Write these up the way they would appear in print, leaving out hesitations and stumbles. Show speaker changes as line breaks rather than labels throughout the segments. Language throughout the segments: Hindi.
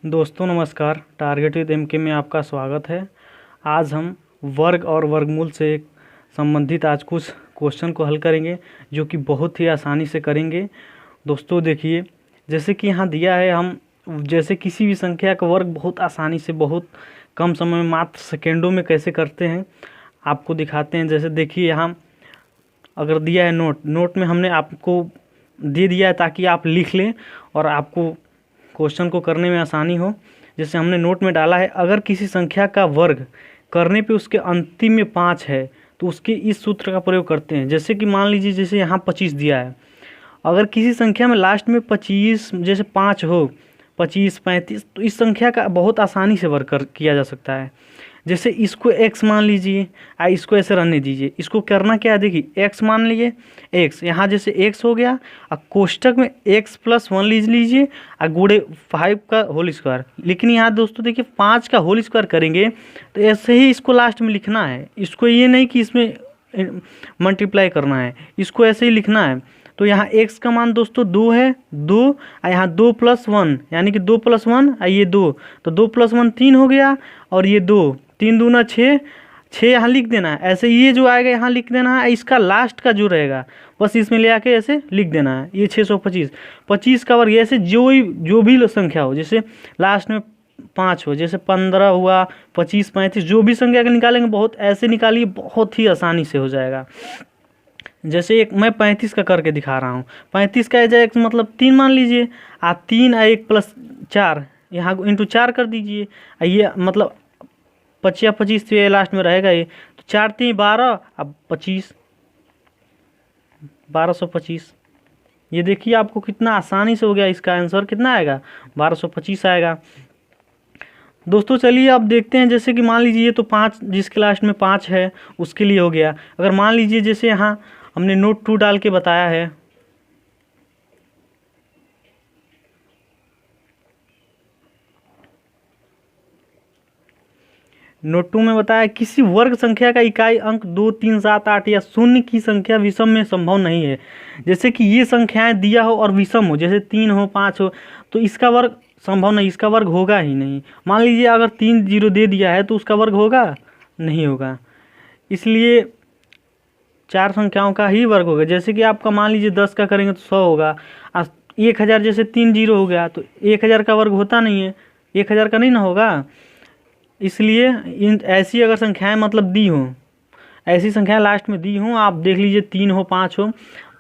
दोस्तों नमस्कार। टारगेट विद एमके में आपका स्वागत है। आज हम वर्ग और वर्गमूल से संबंधित आज कुछ क्वेश्चन को हल करेंगे, जो कि बहुत ही आसानी से करेंगे। दोस्तों देखिए, जैसे कि यहाँ दिया है, हम जैसे किसी भी संख्या का वर्ग बहुत आसानी से बहुत कम समय में मात्र सेकेंडों में कैसे करते हैं आपको दिखाते हैं। जैसे देखिए, यहाँ अगर दिया है नोट में हमने आपको दे दिया है ताकि आप लिख लें और आपको क्वेश्चन को करने में आसानी हो। जैसे हमने नोट में डाला है, अगर किसी संख्या का वर्ग करने पे उसके अंतिम में 5 है तो उसके इस सूत्र का प्रयोग करते हैं। जैसे कि मान लीजिए, जैसे यहाँ 25 दिया है, अगर किसी संख्या में लास्ट में 25 जैसे 5 हो, 25, 35, तो इस संख्या का बहुत आसानी से वर्ग किया जा सकता है। जैसे इसको x मान लीजिए, इसको ऐसे रहने दीजिए। इसको करना क्या है, देखिए x मान लीजिए, x यहाँ जैसे x हो गया, और कोष्टक में x + 1 लीजिए और गुणे 5 का होल स्क्वायर। लेकिन यहाँ दोस्तों देखिए, 5 का होल स्क्वायर करेंगे तो ऐसे ही इसको लास्ट में लिखना है। इसको ये नहीं कि इसमें मल्टीप्लाई करना है, इसको ऐसे ही लिखना है। तो यहाँ x का मान दोस्तों 2 है, 2, और यहाँ 2 + 1 यानी कि 2 + 1 और ये 2, तो 2 + 1 3 हो गया, और ये 2, 3 दूना 6, 6 यहाँ लिख देना है। ऐसे ये जो आएगा यहाँ लिख देना है, इसका लास्ट का जो रहेगा बस इसमें ले आके ऐसे लिख देना है। ये 625, 25 का वर्ग। ऐसे जो भी संख्या हो, जैसे लास्ट में 5 हो, जैसे 15 हुआ, 25, 35, जो भी संख्या का निकालेंगे बहुत ऐसे निकालिए, बहुत ही आसानी से हो जाएगा। जैसे एक मैं 35 का करके दिखा रहा हूँ। 35 का एज मतलब 3 मान लीजिए, 3 और 1 + 4 यहाँ × 4 कर दीजिए। ये मतलब 25 25 तो ये लास्ट में रहेगा ये, तो 4 3 12, अब 25, 1225। ये देखिए आपको कितना आसानी से हो गया। इसका आंसर कितना आएगा, 1225 आएगा। दोस्तों चलिए अब देखते हैं। जैसे कि मान लीजिए, तो 5 जिसके लास्ट में 5 है उसके लिए हो गया। अगर मान लीजिए, जैसे यहाँ हमने नोट 2 डाल के बताया है, नोट 2 में बताया किसी वर्ग संख्या का इकाई अंक 2, 3, 7, 8 या 0 की संख्या विषम में संभव नहीं है। जैसे कि ये संख्याएं दिया हो और विषम हो, जैसे 3 हो, 5 हो, तो इसका वर्ग संभव नहीं, इसका वर्ग होगा ही नहीं। मान लीजिए अगर 3 0 दे दिया है तो उसका वर्ग होगा, नहीं होगा। इसलिए 4 संख्याओं का ही वर्ग होगा। जैसे कि आपका मान लीजिए 10 का करेंगे तो 100 होगा। 1000 जैसे 3 0 हो गया तो 1000 का वर्ग होता नहीं है, 1000 का नहीं ना होगा। इसलिए इन ऐसी अगर संख्याएं मतलब दी हों, ऐसी संख्याएं लास्ट में दी हों, आप देख लीजिए 3 हो, 5 हो,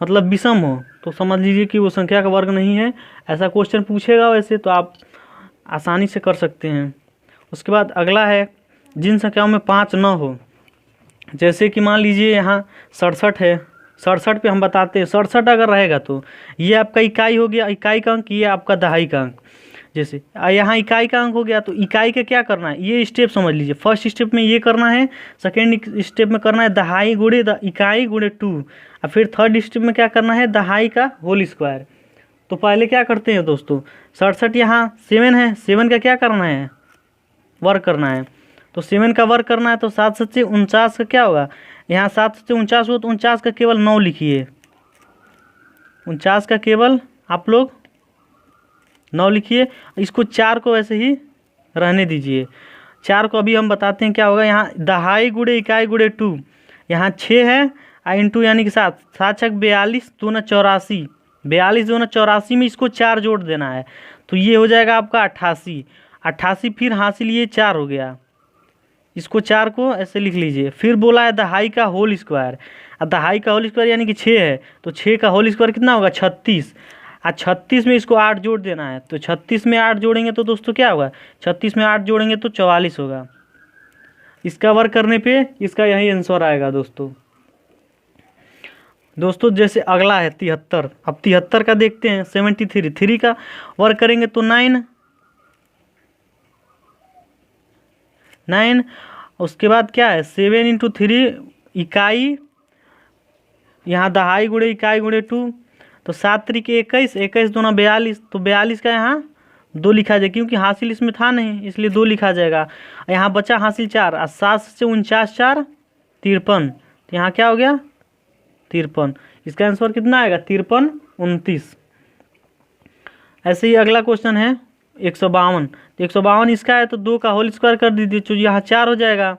मतलब विषम हो, तो समझ लीजिए कि वो संख्या का वर्ग नहीं है। ऐसा क्वेश्चन पूछेगा वैसे तो आप आसानी से कर सकते हैं। उसके बाद अगला है, जिन संख्याओं में 5 न हो। जैसे कि मान लीजिए यहाँ 67 है, 67 पे हम बताते हैं 67 अगर रहेगा तो ये आपका इकाई हो गया, इकाई का अंक, ये आपका दहाई का अंक। जैसे यहाँ इकाई का अंक हो गया तो इकाई का क्या करना है, ये स्टेप समझ लीजिए। फर्स्ट स्टेप में ये करना है, सेकेंड स्टेप में करना है दहाई गुणे इकाई गुणे 2, और फिर थर्ड स्टेप में क्या करना है, दहाई का होल स्क्वायर। तो पहले क्या करते हैं दोस्तों, 67 यहाँ 7 है, 7 का क्या करना है, वर्ग करना है। तो 7 का वर्ग करना है तो 7 7 49 का क्या होगा, यहाँ 7 7 49 हो तो 49 का केवल 9 लिखिए, 49 का केवल आप लोग 9 लिखिए। इसको 4 को ऐसे ही रहने दीजिए। 4 को अभी हम बताते हैं क्या होगा। यहाँ दहाई गुणे इकाई गुणे 2, यहाँ 6 है, इंटू यानी कि 7, 7 6 42, 2 9 84, 42 2 9 84 में इसको 4 जोड़ देना है, तो ये हो जाएगा आपका 88, 88 फिर हासिल ये 4 हो गया। इसको 4 को ऐसे लिख लीजिए। फिर बोला है दहाई का होल स्क्वायर, और दहाई का होल स्क्वायर यानी कि 6 है, तो 6 का होल स्क्वायर कितना होगा, 36, और 36 में इसको 8 जोड़ देना है। तो 36 में 8 जोड़ेंगे तो दोस्तों क्या होगा, 36 में 8 जोड़ेंगे तो 44 होगा। इसका वर्ग करने पे इसका यही आंसर आएगा दोस्तों। जैसे अगला है 73। अब 73 का देखते हैं। 73, 3 का वर्ग करेंगे तो 9, उसके बाद क्या है 7 × 3 इकाई, यहाँ दहाई गुणे इकाई गुणे 2, तो 7 3 के 21, 21 2 9 42, तो 42 का यहाँ 2 लिखा जाएगा, क्योंकि हासिल इसमें था नहीं इसलिए 2 लिखा जाएगा। यहाँ बचा हासिल 4, और 7 से 49 4 53, तो यहाँ क्या हो गया 53। इसका आंसर कितना आएगा 53 29। ऐसे ही अगला क्वेश्चन है 152, तो 152 इसका है तो 2 का होल स्क्वायर कर दीजिए तो यहाँ 4 हो जाएगा।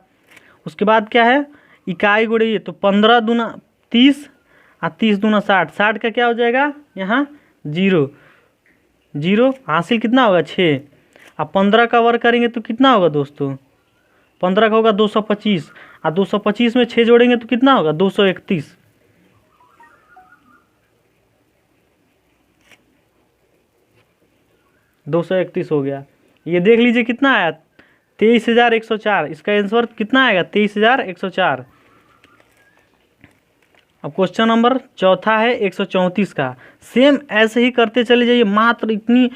उसके बाद क्या है, इकाई गुणे ये, तो 15 दूना 30 और 30 दूना 60, 60 का क्या हो जाएगा यहाँ 0, 0 हासिल कितना होगा 6। अब 15 का वर्ग करेंगे तो कितना होगा दोस्तों, 15 का होगा 225 और 225 में 6 जोड़ेंगे तो कितना होगा 231। 231 हो गया। ये देख लीजिए कितना आया 23,104, इसका आंसर कितना आएगा 23,104। अब क्वेश्चन नंबर चौथा है 134 का। सेम ऐसे ही करते चले जाइए, मात्र इतनी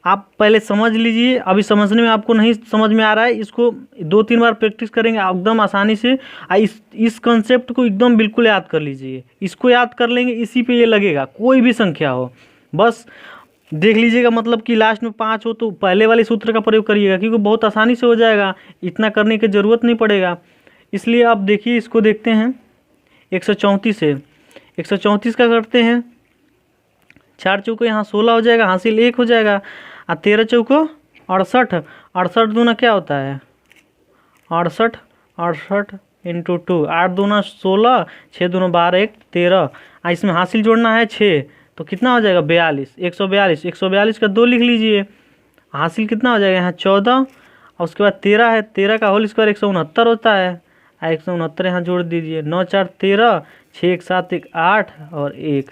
आप पहले समझ लीजिए, अभी समझने में आपको नहीं समझ में आ रहा है, इसको 2-3 बार प्रैक्टिस करेंगे एकदम आसानी से। इस कंसेप्ट को एकदम बिल्कुल याद कर लीजिए, इसको याद कर लेंगे इसी पे ये लगेगा, कोई भी संख्या हो बस देख लीजिएगा, मतलब कि लास्ट में 5 हो तो पहले वाले सूत्र का प्रयोग करिएगा, क्योंकि बहुत आसानी से हो जाएगा, इतना करने की ज़रूरत नहीं पड़ेगा। इसलिए आप देखिए, इसको देखते हैं 134 है, 134 का करते हैं, 4 चौको यहाँ 16 हो जाएगा, हासिल 1 हो जाएगा, और 13 चौको 68, 68 दूना क्या होता है 68, 68 इंटू 2, 8 दूना 16, 6 दूना 12, 1 13, इसमें हासिल जोड़ना है 6 तो कितना हो जाएगा 42, 142, 142 का 2 लिख लीजिए, हासिल कितना हो जाएगा यहाँ 14, और उसके बाद 13 है, 13 का होल स्क्वायर 169 होता है, 169 यहाँ जोड़ दीजिए, 9 4 13, 6 1 7 1 8 और 1।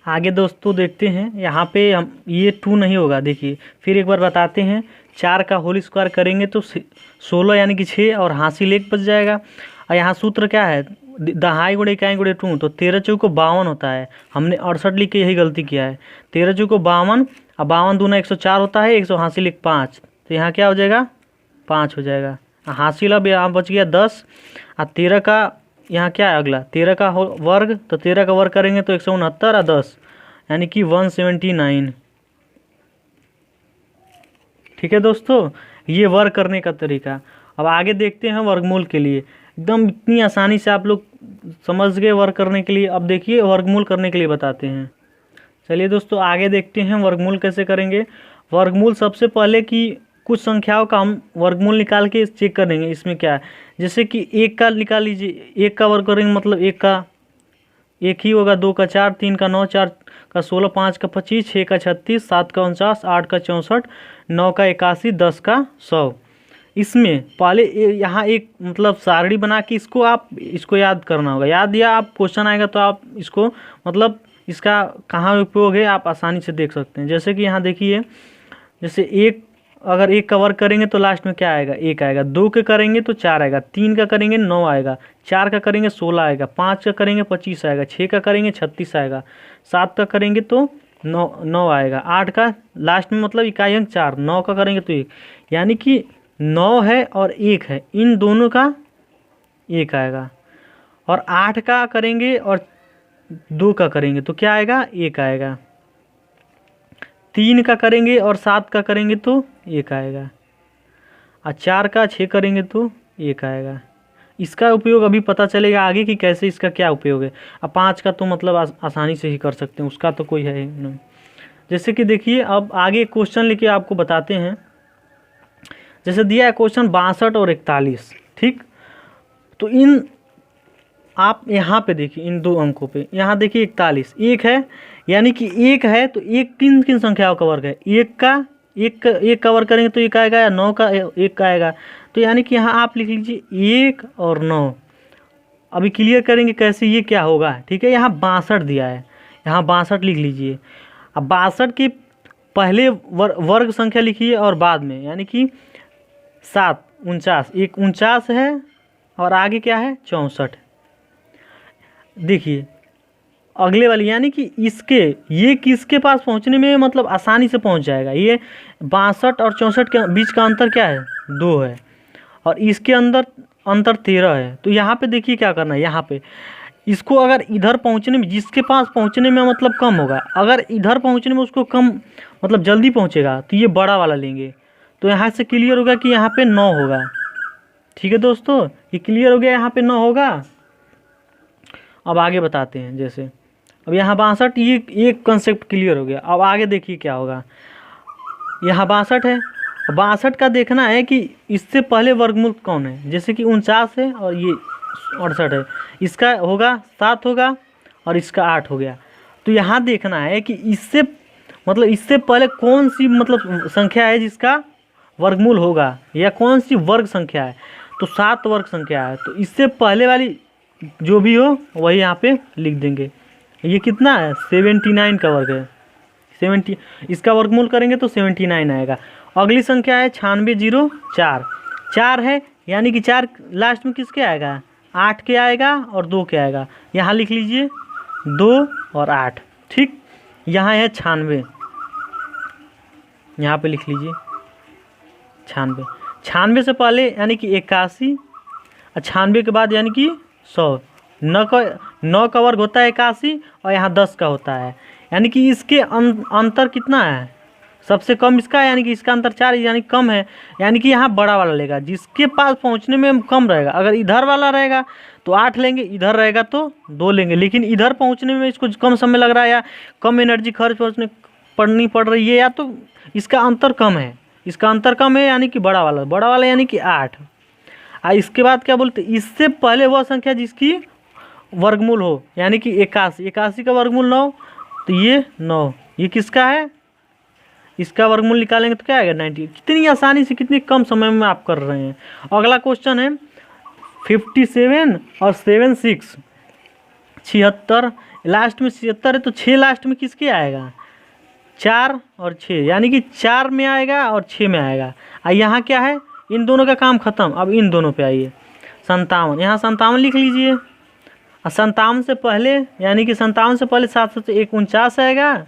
आगे दोस्तों देखते हैं, यहाँ पे हम ये 2 नहीं होगा, देखिए फिर एक बार बताते हैं, 4 का होल स्क्वायर करेंगे तो 16 यानी कि 6 और हासिल 1 बच जाएगा। और यहाँ सूत्र क्या है, दहाई गुणे इकाई गुणे 2, तो 13 चौको 52 होता है, हमने 68 लिख के यही गलती किया है, 13 चौको 52 और 52 दूना 104 होता है, 100 हासिल 1 5, तो यहाँ क्या हो जाएगा 5 हो जाएगा। हासिल अब यहाँ बच गया 10, और 13 का यहाँ क्या है अगला 13 का वर्ग, तो 13 का वर्ग करेंगे तो 169 और 10 यानी कि 179। ठीक है दोस्तों, ये वर्ग करने का तरीका। अब आगे देखते हैं वर्गमूल के लिए, एकदम इतनी आसानी से आप लोग समझ गए वर्ग करने के लिए। अब देखिए वर्गमूल करने के लिए बताते हैं। चलिए दोस्तों आगे देखते हैं वर्गमूल कैसे करेंगे। वर्गमूल सबसे पहले कि कुछ संख्याओं का हम वर्गमूल निकाल के चेक कर देंगे, इसमें क्या है, जैसे कि 1 का निकाल लीजिए, 1 का वर्ग करेंगे मतलब 1 का 1 ही होगा, 2 का 4, 3 का 9, 4 का 16, 5 का 25, 6 का 36, 7 का 49, 8 का 64, 9 का 81, 10 का 100। इसमें पहले यहाँ एक मतलब सारणी बना के इसको याद करना होगा, याद या आप क्वेश्चन आएगा तो आप इसको मतलब इसका कहाँ उपयोग है आप आसानी से देख सकते हैं। जैसे कि यहाँ देखिए, जैसे अगर 1 का वर्ग करेंगे तो लास्ट में क्या आएगा 1 आएगा, 2 के करेंगे तो 4 आएगा, 3 का करेंगे 9 आएगा, 4 का करेंगे 16 आएगा, 5 का करेंगे 25 आएगा, 6 का करेंगे 36 आएगा, 7 का करेंगे तो 9 आएगा, 8 का लास्ट में मतलब इकाई अंक 4, 9 का करेंगे तो 1, यानी कि 9 है और 1 है, इन दोनों का 1 आएगा। और 8 का करेंगे और 2 का करेंगे तो क्या आएगा 1 आएगा, 3 का करेंगे और 7 का करेंगे तो 1 आएगा, और 4 का 6 करेंगे तो 1 आएगा। इसका उपयोग अभी पता चलेगा आगे कि कैसे इसका क्या उपयोग है। अब 5 का तो मतलब आसानी से ही कर सकते हैं, उसका तो कोई है ही नहीं। जैसे कि देखिए अब आगे क्वेश्चन लेके आपको बताते हैं। जैसे दिया है क्वेश्चन 62 और 41, ठीक, तो इन आप यहाँ पे देखिए इन दो अंकों पे, यहाँ देखिए 41 1 है, यानी कि 1 है तो 1 किन किन संख्याओं का वर्ग है, 1 का वर्ग करेंगे तो 1 आएगा, या 9 का 1 आएगा, तो यानी कि यहाँ आप लिख लीजिए 1 और 9। अभी क्लियर करेंगे कैसे ये क्या होगा, ठीक है। यहाँ 62 दिया है, यहाँ 62 लिख लीजिए। अब 62 के पहले वर्ग संख्या लिखिए और बाद में, यानी कि 7 49, एक 49 है और आगे क्या है 64। देखिए अगले वाली, यानी कि ये किसके पास पहुंचने में मतलब आसानी से पहुंच जाएगा। ये 62 और 64 के बीच का अंतर क्या है 2 है, और इसके अंदर अंतर 13 है। तो यहाँ पे देखिए क्या करना है, यहाँ पे इसको अगर इधर पहुंचने में, जिसके पास पहुंचने में मतलब कम होगा, अगर इधर पहुंचने में उसको कम मतलब जल्दी पहुंचेगा तो ये बड़ा वाला लेंगे। तो यहाँ से क्लियर होगा कि यहाँ पे 9 होगा। ठीक है दोस्तों, ये क्लियर हो गया, यहाँ पे 9 होगा। अब आगे बताते हैं। जैसे अब यहाँ 62, ये एक कंसेप्ट क्लियर हो गया। अब आगे देखिए क्या होगा। यहाँ 62 है, 62 का देखना है कि इससे पहले वर्गमूल कौन है। जैसे कि 49 है और ये 68 है, इसका होगा 7 होगा और इसका 8 हो गया। तो यहाँ देखना है कि इससे मतलब इससे पहले कौन सी मतलब संख्या है जिसका वर्गमूल होगा, या कौन सी वर्ग संख्या है। तो 7 वर्ग संख्या है, तो इससे पहले वाली जो भी हो वही यहाँ पे लिख देंगे। ये कितना है, 79 का वर्ग है। 70 इसका वर्गमूल करेंगे तो 79 आएगा। अगली संख्या है 9604, 4 है यानी कि 4 लास्ट में किसके आएगा, 8 के आएगा और 2 के आएगा। यहाँ लिख लीजिए 2 और 8। ठीक, यहाँ है 96, यहाँ पे लिख लीजिए 96। 96 से पहले यानी कि 81 और 96 के बाद यानी कि 100। 9 का वर्ग होता है 81 और यहाँ 10 का होता है, यानी कि इसके अंतर कितना है, सबसे कम इसका है, यानी कि इसका अंतर 4 यानी कम है, यानी कि यहाँ बड़ा वाला लेगा। जिसके पास पहुँचने में कम रहेगा, अगर इधर वाला रहेगा तो 8 लेंगे, इधर रहेगा तो 2 लेंगे। लेकिन इधर पहुँचने में इसको कम समय लग रहा है या कम एनर्जी खर्च पड़नी पड़ रही है, या तो इसका अंतर कम है, इसका अंतर कम है यानी कि बड़ा वाला यानी कि 8। इसके बाद क्या बोलते, इससे पहले वह संख्या जिसकी वर्गमूल हो, यानी कि 81 का वर्गमूल 9, तो ये 9, ये किसका है, इसका वर्गमूल निकालेंगे तो क्या आएगा 90। कितनी आसानी से कितने कम समय में आप कर रहे हैं। अगला क्वेश्चन है 57 और 7 6 76, लास्ट में 76 है तो 6 लास्ट में किसके आएगा, 4 और 6, यानी कि 4 में आएगा और 6 में आएगा। यहाँ क्या है, इन दोनों का काम खत्म। अब इन दोनों पे आइए, 57, यहाँ 57 लिख लीजिए। और 57 से पहले यानी कि 57 से पहले 7 से 1 49 आएगा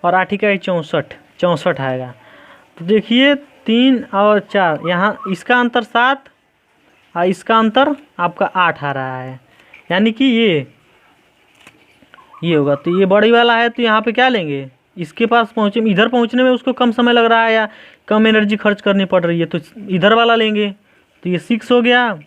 और 8 का 64 आएगा। तो देखिए 3 और 4, यहाँ इसका अंतर 7 और इसका अंतर आपका 8 आ रहा है, यानी कि ये होगा। तो ये बड़ी वाला है तो यहाँ पे क्या लेंगे, इसके पास इधर पहुँचने में उसको कम समय लग रहा है या कम एनर्जी खर्च करनी पड़ रही है, तो इधर वाला लेंगे। तो ये 6 हो गया।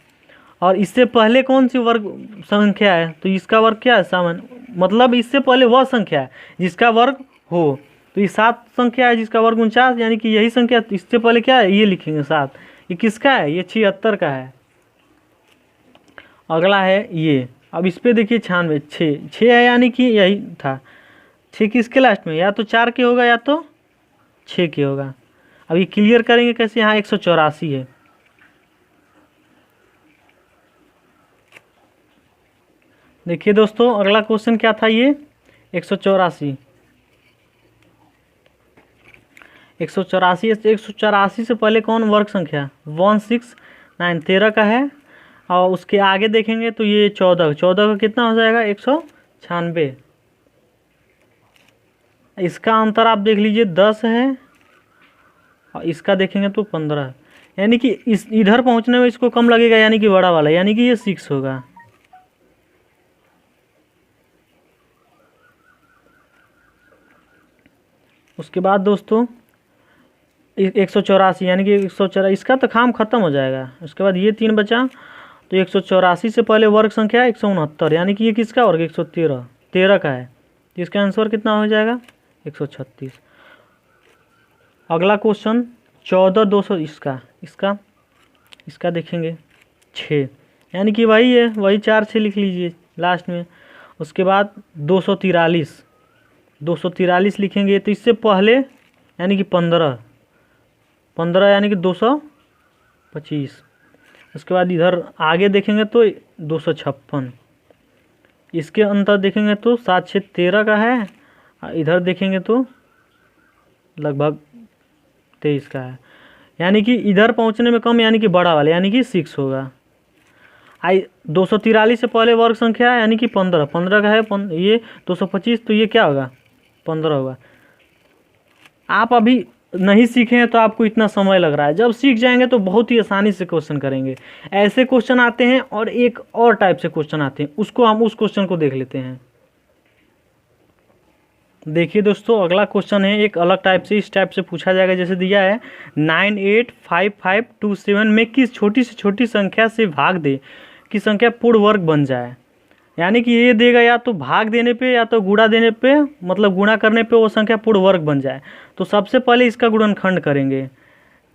और इससे पहले कौन सी वर्ग संख्या है, तो इसका वर्ग क्या है, सामान्य, मतलब इससे पहले वह संख्या है जिसका वर्ग हो। तो ये 7 संख्या है जिसका वर्ग 49, यानी कि यही संख्या। तो इससे पहले क्या है, ये लिखेंगे 7। ये किसका है, ये 76 का है। अगला है ये, अब इस पर देखिए 96, 6 है यानी कि यही था। 6 किसके लास्ट में, या तो 4 के होगा या तो 6 के होगा। अब ये क्लियर करेंगे कैसे, यहाँ 184 है। देखिए दोस्तों अगला क्वेश्चन क्या था, ये 184। 184 से पहले कौन वर्ग संख्या, 169 13 का है। और उसके आगे देखेंगे तो ये 14 का कितना हो जाएगा, 196। इसका अंतर आप देख लीजिए 10 है और इसका देखेंगे तो 15, यानी कि इस इधर पहुंचने में इसको कम लगेगा, यानी कि बड़ा वाला, यानी कि ये 6 होगा। उसके बाद दोस्तों 184 यानी कि 184, इसका तो काम खत्म हो जाएगा। उसके बाद ये 3 बचा, तो 184 से पहले वर्ग संख्या 169, यानी कि ये किसका वर्ग 113 का है। तो इसका आंसर कितना हो जाएगा, 136। अगला क्वेश्चन 14 200, इसका देखेंगे 6, यानी कि वही है, वही 4 6 लिख लीजिए लास्ट में। उसके बाद 243 लिखेंगे, तो इससे पहले यानी कि 15 यानी कि 225। उसके बाद इधर आगे देखेंगे तो 256, इसके अंतर देखेंगे तो 7 6 13 का है, इधर देखेंगे तो लगभग 23 का है, यानी कि इधर पहुंचने में कम, यानी कि बड़ा वाला, यानी कि 6 होगा। 243 से पहले वर्ग संख्या यानी कि 15 का है, ये 225, तो ये क्या होगा 15 होगा। आप अभी नहीं सीखे हैं तो आपको इतना समय लग रहा है, जब सीख जाएंगे तो बहुत ही आसानी से क्वेश्चन करेंगे। ऐसे क्वेश्चन आते हैं और एक और टाइप से क्वेश्चन आते हैं, उसको हम उस क्वेश्चन को देख लेते हैं। देखिए दोस्तों अगला क्वेश्चन है एक अलग टाइप से, इस टाइप से पूछा जाएगा। जैसे दिया है 985527 में किस छोटी से छोटी संख्या से भाग दे कि संख्या पूर्ण वर्ग बन जाए। यानी कि ये देगा या तो भाग देने पे या तो गुणा देने पे, मतलब गुणा करने पे वो संख्या पूर्ण वर्ग बन जाए। तो सबसे पहले इसका गुणनखंड करेंगे,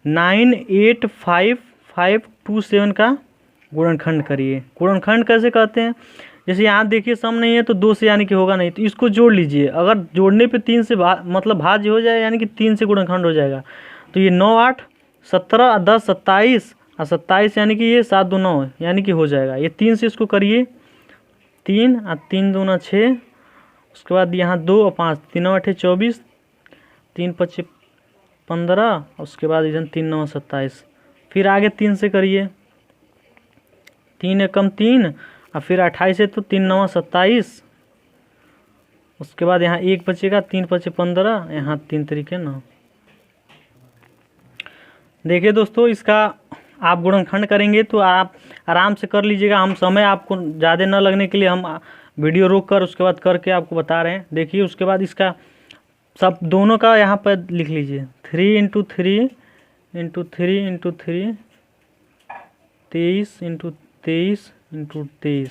98557 का गुणनखंड करिए। गुणनखंड कैसे करते हैं, जैसे यहाँ देखिए सम नहीं है तो 2 से यानी कि होगा नहीं, तो इसको जोड़ लीजिए। अगर जोड़ने पे 3 से मतलब भाज्य हो जाए यानी कि 3 से गुणनखंड हो जाएगा। तो ये 9 8 17 10 27 और 27 यानी कि ये 7 2 9 यानी कि हो जाएगा। ये 3 से इसको करिए, 3 और 3 दूना 6, उसके बाद यहाँ 2 और 5, 3 8 24, 3 5 15, उसके बाद इधर 3 9 27। फिर आगे 3 से करिए, 3 एकम 3 और फिर 28 है तो 3 9 27, उसके बाद यहाँ 1 बचेगा, 3 5 15, यहाँ 3 तरीके 9। देखिए दोस्तों, इसका आप गुणनखंड करेंगे तो आप आराम से कर लीजिएगा। हम समय आपको ज़्यादा न लगने के लिए हम वीडियो रोक कर उसके बाद करके आपको बता रहे हैं। देखिए उसके बाद इसका सब दोनों का यहाँ पर लिख लीजिए, 3 × 3 × 3 × 3 23 × 23 × 23।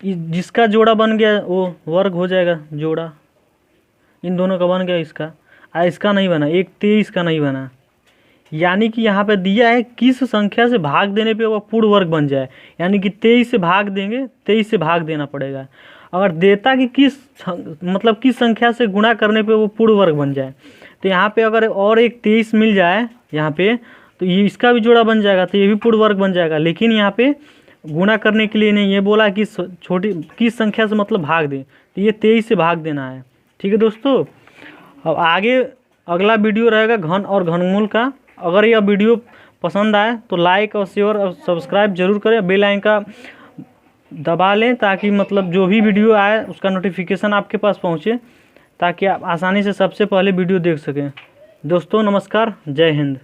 जिसका जोड़ा बन गया वो वर्ग हो जाएगा, जोड़ा इन दोनों का बन गया। इसका नहीं बना, 23 का नहीं बना। यानी कि यहाँ पे दिया है किस संख्या से भाग देने पे वो पूर्ण वर्ग बन जाए, यानी कि 23 से भाग देंगे, 23 से भाग देना पड़ेगा। अगर देता कि किस संख्या से गुणा करने पे वो पूर्ण वर्ग बन जाए, तो यहाँ पे अगर और एक 23 मिल जाए यहाँ पे, तो ये इसका भी जोड़ा बन जाएगा, तो ये भी पूर्ण वर्ग बन जाएगा। लेकिन यहाँ पे गुणा करने के लिए नहीं, ये बोला कि छोटी किस संख्या से मतलब भाग दें, तो ये 23 से भाग देना है। ठीक है दोस्तों, अब आगे अगला वीडियो रहेगा घन और घनमूल का। अगर यह वीडियो पसंद आए तो लाइक और शेयर और सब्सक्राइब जरूर करें, बेल आइकन का दबा लें ताकि मतलब जो भी वीडियो आए उसका नोटिफिकेशन आपके पास पहुंचे, ताकि आप आसानी से सबसे पहले वीडियो देख सकें। दोस्तों नमस्कार, जय हिंद।